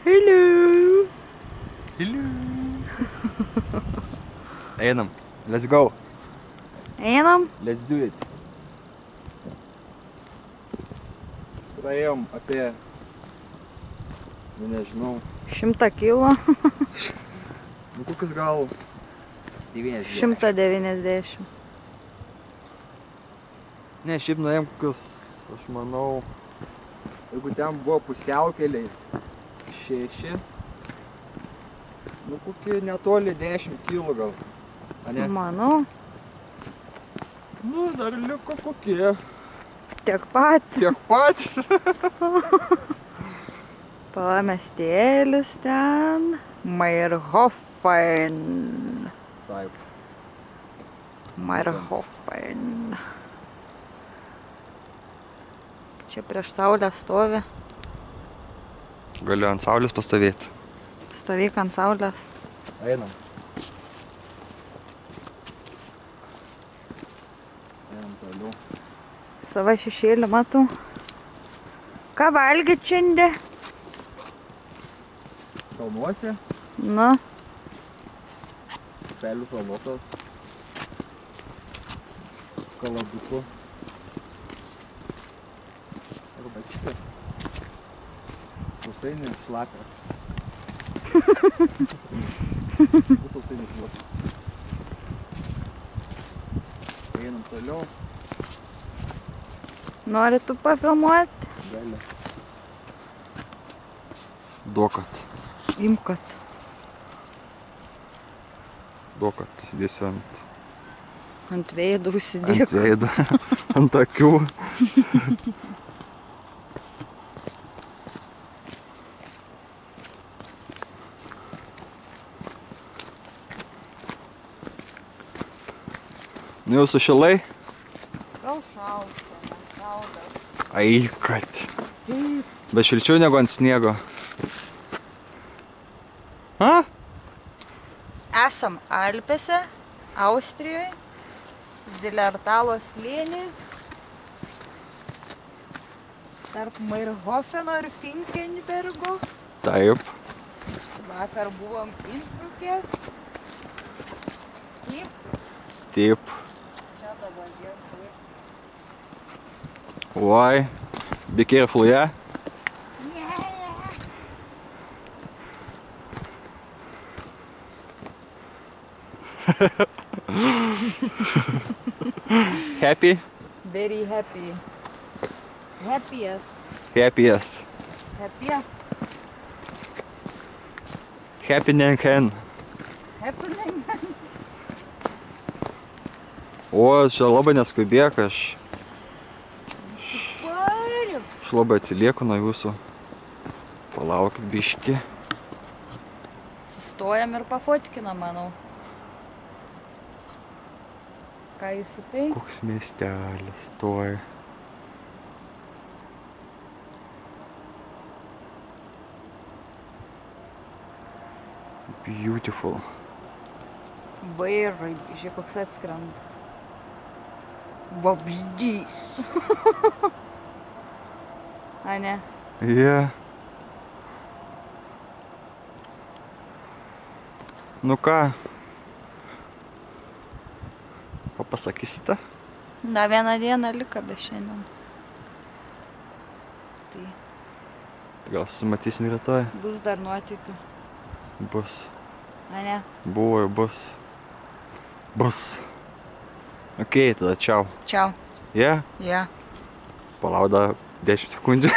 Hello. Hello. Einam. Let's go. Einam. Let's do it. Praėjom apie, nežinau, 100 kilo. kokius gal 90. 190. Ne, šiaip nuėjom kokius, aš manau, jeigu ten buvo pusiaukeliai 6, kokie netoli 10 kilų gal. Ane? Manau. Dar liko kokie. Tiek pat. Tiek pat. Pamestėlis ten. Mayrhofen. Taip. Mayrhofen. Čia prieš saulę stovi. Galiu ant saulės pastovėti. Stovyk ant saulės. Einam. Einam toliau. Sava šešėlį matau. Ką valgyt šiandien? Kalnuose. Nu. Pelių salotos. Kalabuku. Arba čikas. Sausainiai šlakas. Du sausainiai šlakas. Einam toliau. Nori tu pafilmuoti? Gali. Duokat. Imkat. Duokat. Įsidėsiu ant... Ant veido užsidėk. Ant veido. Ant akių. Nu jau sušilai? Gal šalta, saulės. Ai, kad. Bet šilčiau negu ant sniego. A? Esam Alpėse, Austrijoje, Zillertalo slėny, tarp Mayrhofeno ir Finkenbergo. Taip. Vakar buvom Innsbruke. Taip. Čia dabar viešai. Oi. Be careful, yeah? Happy? Very happy. Happiest. Happiest. Happiest. Happening hen. Happening. O, čia labai neskubėk, aš Šipariu. labai atsilieku nuo jūsų. Palaukit biškį. Sustojam ir pafotkinam, manau. Ką jūs į tai? Koks miestelis, toj. Beautiful. Vairai, žiūrėk, koks atskrenda. Vabzdys. A ne? Yeah. Nu ką? Ko pasakysite? Da vieną dieną liko be šiandien. Tai Gal susimatysim rytoj? bus dar nuotykių. Bus. A ne? Buvo ir bus. Bus. Okei, tada čiau. Čiau. Yeah? Ja. Palauk dar 10 sekundžių.